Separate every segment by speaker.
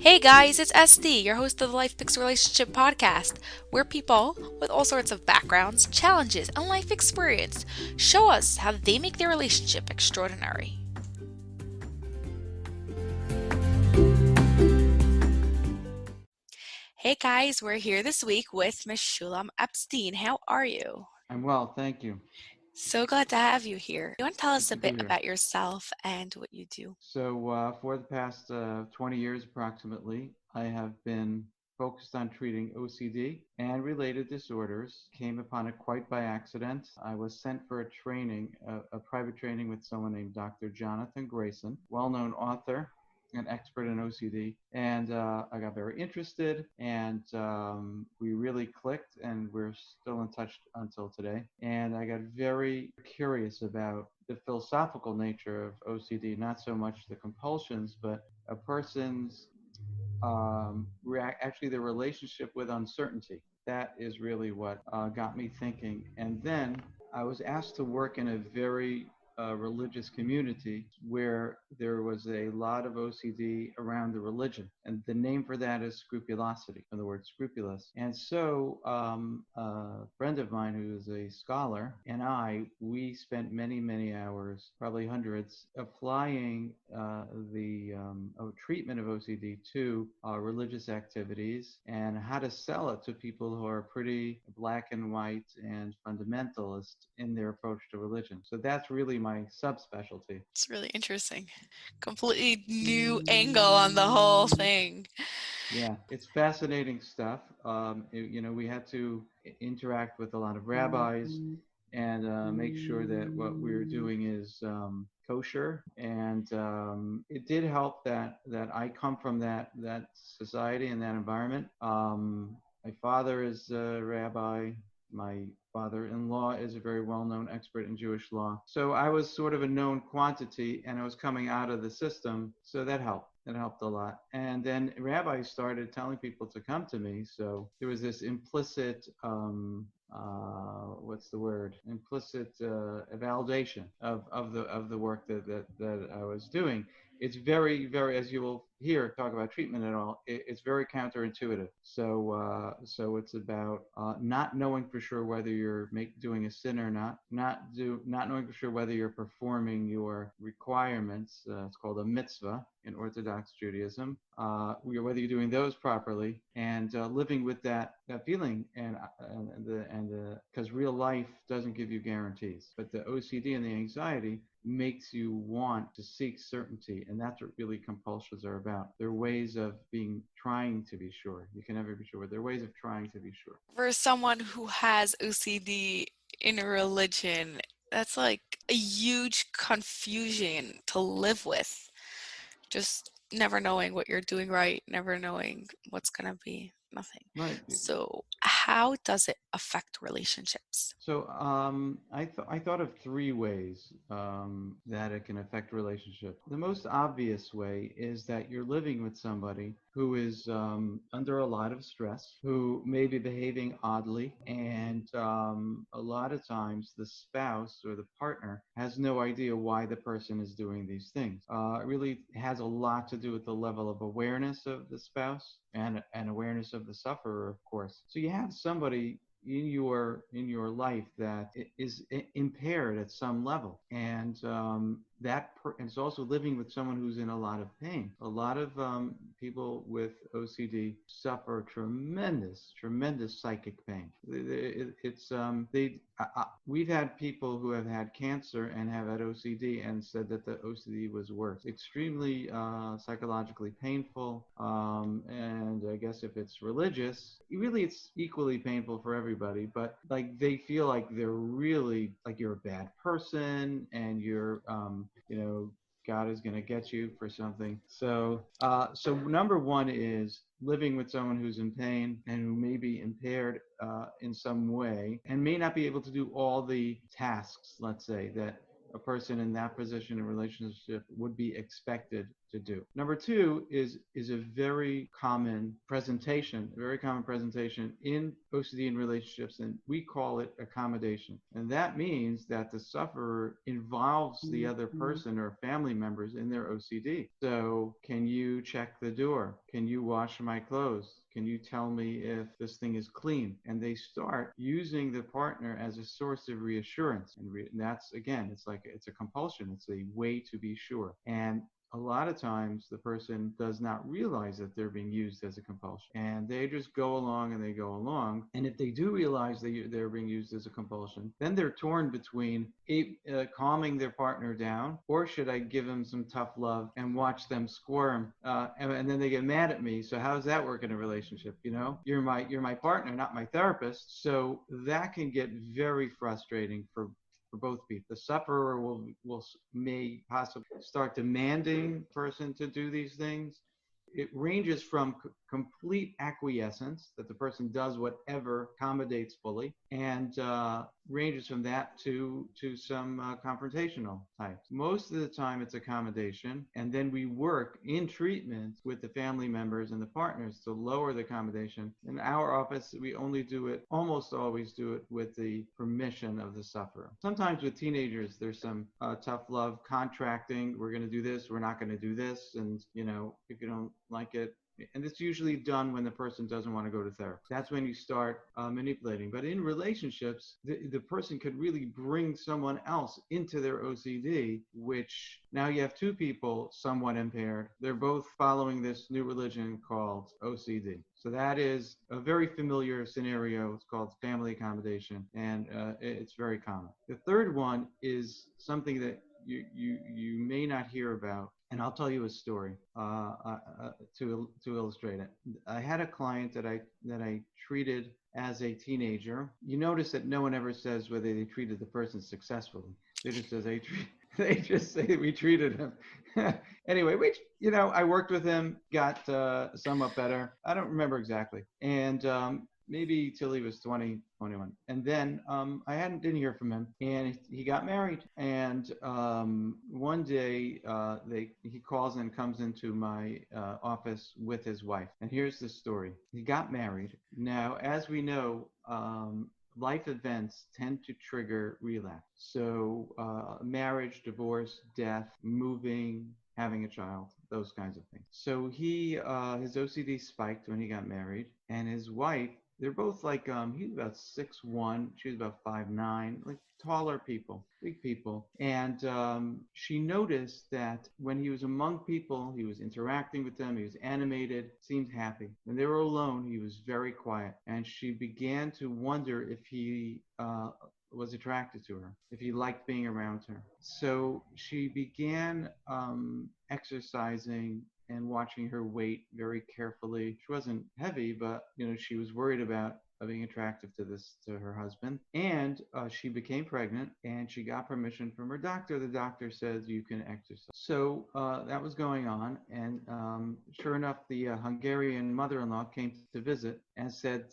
Speaker 1: Hey guys, it's SD, your host of the Life Picks Relationship podcast, where people with all sorts of backgrounds, challenges, and life experience show us how they make their relationship extraordinary. Hey guys, we're here this week with Meshulem Epstein. How are you?
Speaker 2: I'm well, thank you.
Speaker 1: So glad to have you here. You want to tell
Speaker 2: Good
Speaker 1: us a
Speaker 2: to be
Speaker 1: bit
Speaker 2: here.
Speaker 1: about yourself and what you do?
Speaker 2: For the past 20 years approximately, I have been focused on treating OCD and related disorders. Came upon it quite by accident. I was sent for a training, a private training with someone named Dr. Jonathan Grayson, well-known author, an expert in OCD, and I got very interested, and we really clicked, and we're still in touch until today. And I got very curious about the philosophical nature of OCD, not so much the compulsions, but a person's actually the relationship with uncertainty. That is really what got me thinking. And then I was asked to work in a very religious community where there was a lot of OCD around the religion. And the name for that is scrupulosity, in the word scrupulous. And so a friend of mine who is a scholar and we spent many, many hours, probably hundreds, applying the treatment of OCD to religious activities and how to sell it to people who are pretty black and white and fundamentalist in their approach to religion. So that's really my subspecialty.
Speaker 1: It's really interesting. Completely new angle on the whole thing.
Speaker 2: Yeah, it's fascinating stuff. We had to interact with a lot of rabbis and make sure that what we're doing is kosher. And it did help that I come from that society and that environment. My father is a rabbi. My father-in-law is a very well-known expert in Jewish law. So I was sort of a known quantity, and I was coming out of the system, so that helped. It helped a lot. And then rabbis started telling people to come to me. So there was this implicit, what's the word? Implicit validation of the work that I was doing. It's very, very, as you will hear talk about treatment and all, it's very counterintuitive. So it's about not knowing for sure whether you're doing a sin or not knowing for sure whether you're performing your requirements. It's called a mitzvah in Orthodox Judaism. Whether you're doing those properly and living with that feeling, and because real life doesn't give you guarantees, but the OCD and the anxiety makes you want to seek certainty, and that's what really compulsions are about. They're ways of trying to be sure. You can never be sure, but they're ways of trying to be sure.
Speaker 1: For someone who has OCD in a religion, that's like a huge confusion to live with. Just never knowing what you're doing right, never knowing what's going to be nothing.
Speaker 2: Right.
Speaker 1: So, how does it affect relationships?
Speaker 2: So I thought of three ways that it can affect relationships. The most obvious way is that you're living with somebody who is under a lot of stress, who may be behaving oddly, and a lot of times the spouse or the partner has no idea why the person is doing these things. It really has a lot to do with the level of awareness of the spouse and awareness of the sufferer, of course. So you have somebody in your life that is impaired at some level, and it's also living with someone who's in a lot of pain. A lot of people with OCD suffer tremendous psychic pain. We've had people who have had cancer and have had OCD and said that the OCD was worse. Extremely psychologically painful, and I guess if it's religious, really it's equally painful for everybody. But like they feel like they're really like you're a bad person, and you're God is going to get you for something. So number one is living with someone who's in pain and who may be impaired in some way and may not be able to do all the tasks, let's say, that a person in that position in relationship would be expected to do. Number two is a very common presentation in OCD in relationships, and we call it accommodation. And that means that the sufferer involves the other person or family members in their OCD. So, can you check the door? Can you wash my clothes? Can you tell me if this thing is clean? And they start using the partner as a source of reassurance. And that's, again, it's a compulsion. It's a way to be sure. And a lot of times the person does not realize that they're being used as a compulsion, and they just go along and they go along. And if they do realize they're being used as a compulsion, then they're torn between calming their partner down, or should I give them some tough love and watch them squirm, and then they get mad at me. So how does that work in a relationship? You're my partner, not my therapist. So that can get very frustrating for both people. The sufferer may possibly start demanding the person to do these things. It ranges from complete acquiescence, that the person does whatever, accommodates fully, and ranges from that to some confrontational types. Most of the time it's accommodation, and then we work in treatment with the family members and the partners to lower the accommodation. In our office, we almost always do it with the permission of the sufferer. Sometimes with teenagers, there's some tough love contracting. We're going to do this, we're not going to do this, and if you don't like it. And it's usually done when the person doesn't want to go to therapy. That's when you start manipulating. But in relationships, the person could really bring someone else into their OCD, which now you have two people somewhat impaired. They're both following this new religion called OCD. So that is a very familiar scenario. It's called family accommodation, and it's very common. The third one is something that you may not hear about, and I'll tell you a story to illustrate it. I had a client that I treated as a teenager. You notice that no one ever says whether they treated the person successfully. They just says they just say we treated him. Anyway, which I worked with him, got somewhat better. I don't remember exactly, and maybe till he was 20, 21. And then didn't hear from him, and he got married. And one day he calls and comes into my office with his wife. And here's the story. He got married. Now, as we know, life events tend to trigger relapse. So marriage, divorce, death, moving, having a child, those kinds of things. So his OCD spiked when he got married, and his wife, they're both like, he's about 6'1", she was about 5'9", like taller people, big people. And she noticed that when he was among people, he was interacting with them, he was animated, seemed happy. When they were alone, he was very quiet. And she began to wonder if he was attracted to her, if he liked being around her. So she began exercising and watching her weight very carefully. She wasn't heavy, but she was worried about being attractive to her husband. And she became pregnant, and she got permission from her doctor. The doctor says you can exercise. So that was going on, and sure enough, the Hungarian mother-in-law came to visit and said,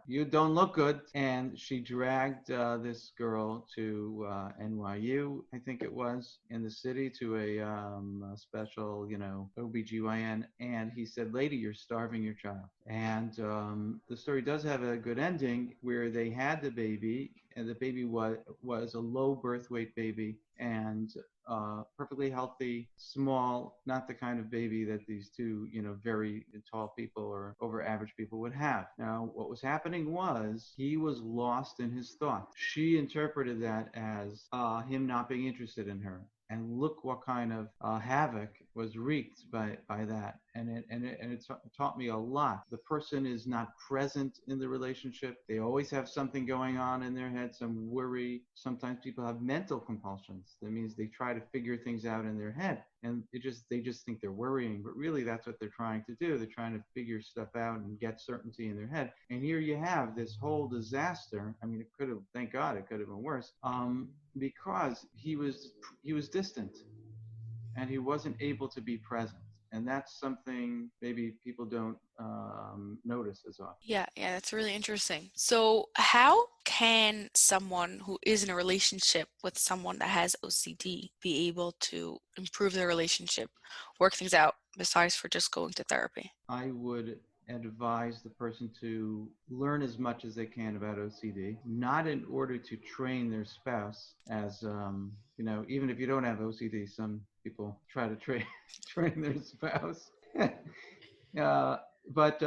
Speaker 2: you don't look good. And she dragged this girl to NYU, I think it was, in the city, to a special, OBGYN. And he said, lady, you're starving your child. And the story does have a good ending where they had the baby, and the baby was a low birth weight baby, and perfectly healthy, small, not the kind of baby that these two, very tall people or over average people would have. Now, what was happening was he was lost in his thoughts. She interpreted that as him not being interested in her. And look what kind of havoc was wreaked by that. And it taught me a lot. The person is not present in the relationship. They always have something going on in their head, some worry. Sometimes people have mental compulsions. That means they try to figure things out in their head. And they just think they're worrying, but really that's what they're trying to do. They're trying to figure stuff out and get certainty in their head. And here you have this whole disaster. I mean, thank God, it could have been worse, because he was distant, and he wasn't able to be present. And that's something maybe people don't notice as often.
Speaker 1: Yeah, yeah, that's really interesting. So, how can someone who is in a relationship with someone that has OCD be able to improve their relationship, work things out, besides for just going to therapy?
Speaker 2: I would advise the person to learn as much as they can about OCD, not in order to train their spouse as, even if you don't have OCD, some people try to train their spouse. uh, but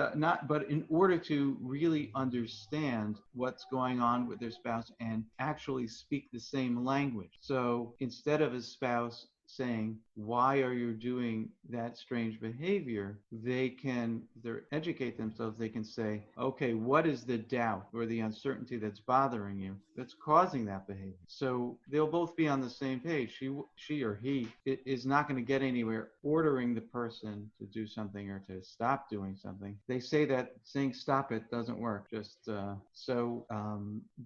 Speaker 2: in order to really understand what's going on with their spouse and actually speak the same language. So instead of a spouse saying, why are you doing that strange behavior, they educate themselves. They can say, okay, what is the doubt or the uncertainty that's bothering you that's causing that behavior? So they'll both be on the same page. She or he is not going to get anywhere ordering the person to do something or to stop doing something. They say that saying stop it doesn't work.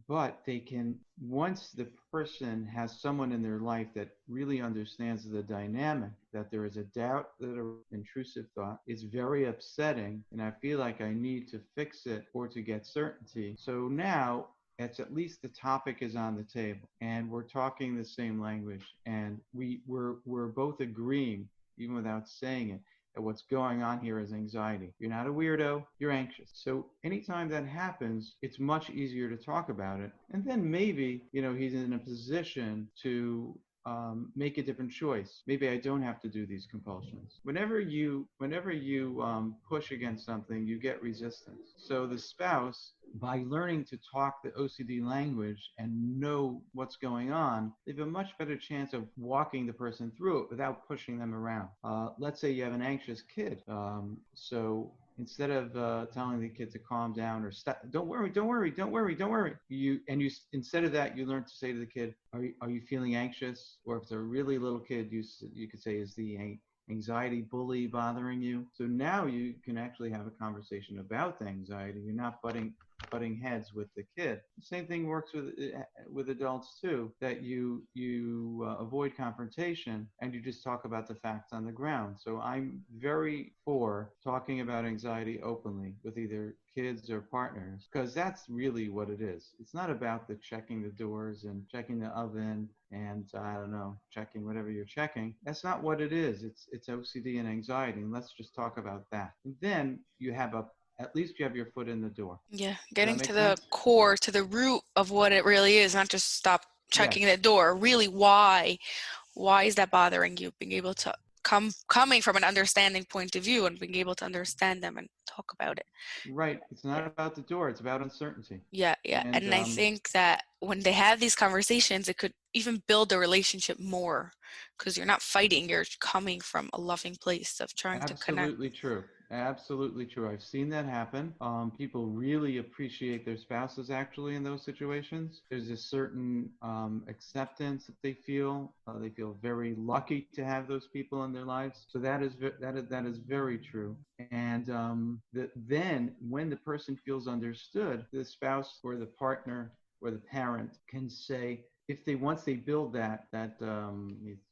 Speaker 2: But they can, once the person has someone in their life that really understands the dynamic, that there is a doubt, that an intrusive thought is very upsetting, and I feel like I need to fix it or to get certainty. So now it's at least the topic is on the table and we're talking the same language, and we're both agreeing, even without saying it, that what's going on here is anxiety. You're not a weirdo, you're anxious. So anytime that happens, it's much easier to talk about it. And then maybe, he's in a position to make a different choice. Maybe I don't have to do these compulsions. Whenever you push against something, you get resistance. So the spouse, by learning to talk the OCD language and know what's going on, they have a much better chance of walking the person through it without pushing them around. Let's say you have an anxious kid. So instead of telling the kid to calm down or stop, don't worry, don't worry, don't worry, don't worry. Instead of that, you learn to say to the kid, are you feeling anxious? Or if it's a really little kid, you could say, is the anxiety bully bothering you? So now you can actually have a conversation about the anxiety. You're not butting heads with the kid. The same thing works with adults too. That you avoid confrontation and you just talk about the facts on the ground. So I'm very for talking about anxiety openly with either kids or partners, because that's really what it is. It's not about the checking the doors and checking the oven and I don't know, checking whatever you're checking. That's not what it is. It's OCD and anxiety, and let's just talk about that. And then at least you have your foot in the door.
Speaker 1: Yeah,
Speaker 2: Does that
Speaker 1: getting
Speaker 2: make
Speaker 1: to the
Speaker 2: sense?
Speaker 1: core, to the root of what it really is, not just stop checking
Speaker 2: Yes.
Speaker 1: the door. Really, why is that bothering you? Being able to coming from an understanding point of view and being able to understand them and talk about it.
Speaker 2: Right. It's not about the door. It's about uncertainty.
Speaker 1: Yeah, yeah.
Speaker 2: And
Speaker 1: And I think that when they have these conversations, it could even build the relationship more because you're not fighting, you're coming from a loving place of trying to connect.
Speaker 2: absolutely true. Absolutely true. I've seen that happen. People really appreciate their spouses actually in those situations. There's a certain acceptance that they feel. They feel very lucky to have those people in their lives. So that is very true. And then when the person feels understood, the spouse or the partner or the parent can say, if they once they build that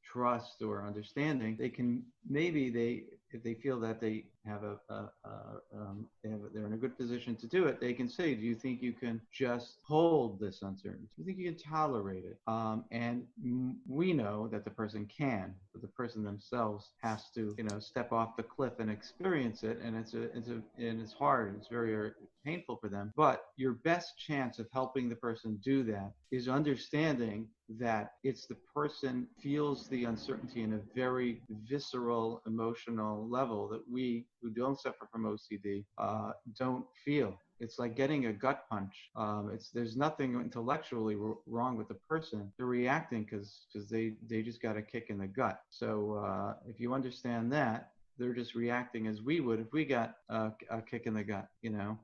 Speaker 2: trust or understanding, they can maybe they if they feel that they have they're in a good position to do it, they can say, do you think you can just hold this uncertainty? Do you think you can tolerate it? And we know that the person can, but the person themselves has to, step off the cliff and experience it. And it's hard. It's very painful for them. But your best chance of helping the person do that is understanding that it's the person feels the uncertainty in a very visceral, emotional level that we who don't suffer from OCD don't feel. It's like getting a gut punch. There's nothing intellectually wrong with the person. They're reacting because they just got a kick in the gut. So if you understand that, they're just reacting as we would if we got a kick in the gut. And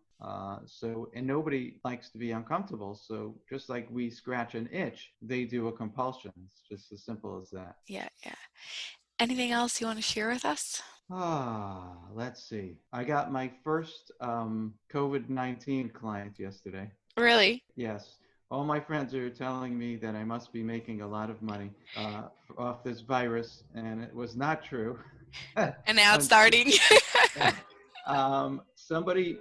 Speaker 2: nobody likes to be uncomfortable. So just like we scratch an itch, they do a compulsion. It's just as simple as that.
Speaker 1: Yeah, yeah. Anything else you want to share with us?
Speaker 2: Let's see. I got my first COVID-19 client yesterday.
Speaker 1: Really?
Speaker 2: Yes. All my friends are telling me that I must be making a lot of money off this virus, and it was not true.
Speaker 1: And now it's
Speaker 2: Un-
Speaker 1: starting.
Speaker 2: Somebody.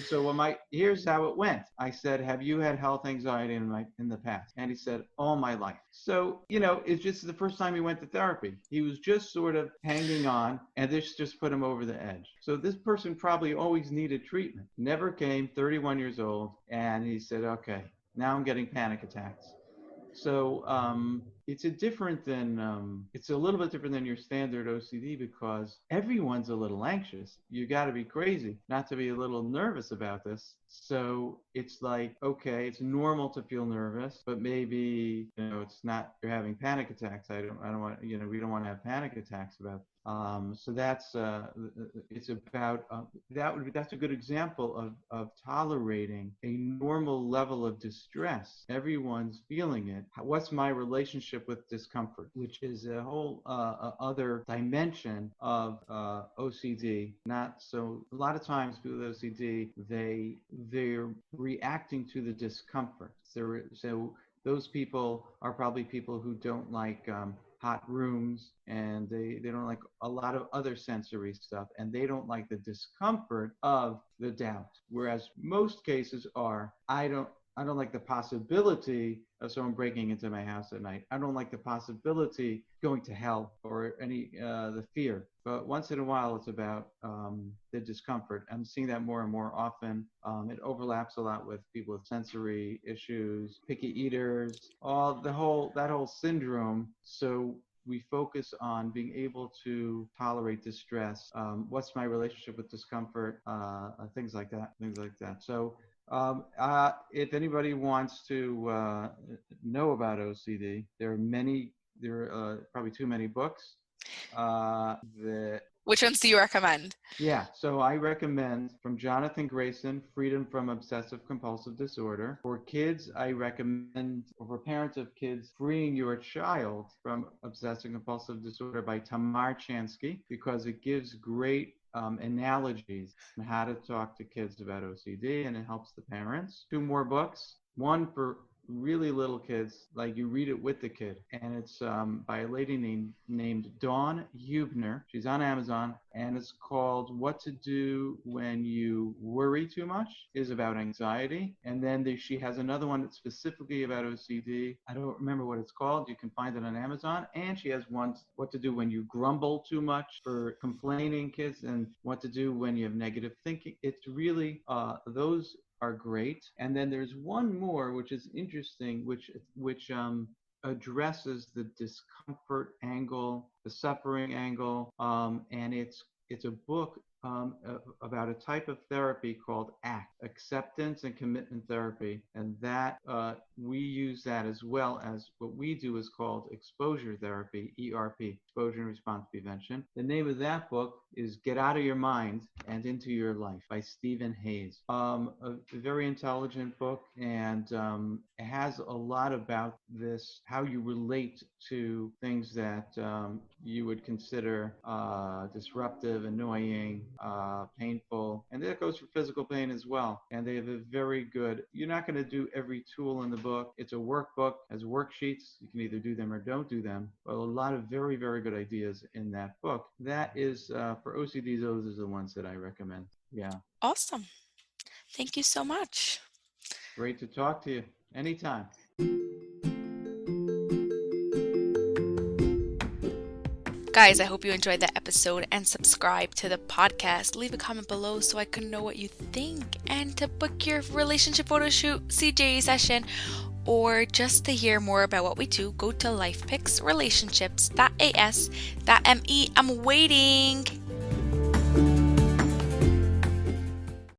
Speaker 2: So here's how it went. I said, "Have you had health anxiety in the past?" And he said, "All my life." So it's just the first time he went to therapy. He was just sort of hanging on, and this just put him over the edge. So this person probably always needed treatment. Never came. 31 years old, and he said, "Okay, now I'm getting panic attacks." So it's a little bit different than your standard OCD because everyone's a little anxious. You got to be crazy not to be a little nervous about this. So it's like, okay, it's normal to feel nervous, but maybe it's not. You're having panic attacks. I don't want we don't want to have panic attacks about. So it's about that's a good example of tolerating a normal level of distress. Everyone's feeling it. What's my relationship with discomfort, which is a whole other dimension of OCD. Not so. A lot of times people with OCD they're reacting to the discomfort. So those people are probably people who don't like hot rooms, and they don't like a lot of other sensory stuff, and they don't like the discomfort of the doubt. Whereas most cases are, I don't like the possibility of someone breaking into my house at night. I don't like the possibility going to hell or any the fear. But once in a while, it's about the discomfort. I'm seeing that more and more often. It overlaps a lot with people with sensory issues, picky eaters, that whole syndrome. So we focus on being able to tolerate distress. What's my relationship with discomfort? Things like that. Things like that. So if anybody wants to know about OCD, there are probably too many books. That
Speaker 1: Which ones do you recommend?
Speaker 2: Yeah, so I recommend from Jonathan Grayson, Freedom from Obsessive Compulsive Disorder. For kids, I recommend, or for parents of kids, Freeing Your Child from Obsessive Compulsive Disorder by Tamar Chansky, because it gives great analogies on how to talk to kids about OCD, and it helps the parents. Two more books. One for really little kids, like you read it with the kid, and it's by a lady named Dawn Hubner. She's on Amazon, and it's called What to Do When You Worry Too Much. It is about anxiety. And then she has another one that's specifically about OCD. I don't remember what it's called. You can find it on Amazon. And she has one, What to Do When You Grumble Too Much, for complaining kids, and What to Do When You Have Negative Thinking. It's really those are great. And then there's one more, which is interesting, which addresses the discomfort angle, the suffering angle, and it's a book about a type of therapy called ACT, Acceptance and Commitment Therapy, and that we use that as well as what we do is called exposure therapy, ERP, exposure and response prevention. The name of that book is Get Out of Your Mind and Into Your Life by Stephen Hayes. A very intelligent book, and it has a lot about this, how you relate to things that you would consider disruptive, annoying, painful, and that goes for physical pain as well. And they have a very good, you're not going to do every tool in the book. It's a workbook, has worksheets. You can either do them or don't do them, but a lot of very, very good ideas in that book. That is, for OCD, those are the ones that I recommend. Yeah.
Speaker 1: Awesome. Thank you so much.
Speaker 2: Great to talk to you. Anytime.
Speaker 1: Guys, I hope you enjoyed the episode and subscribe to the podcast. Leave a comment below so I can know what you think. And to book your relationship photo shoot, CJE session, or just to hear more about what we do, go to lifepicksrelationships.as.me. I'm waiting.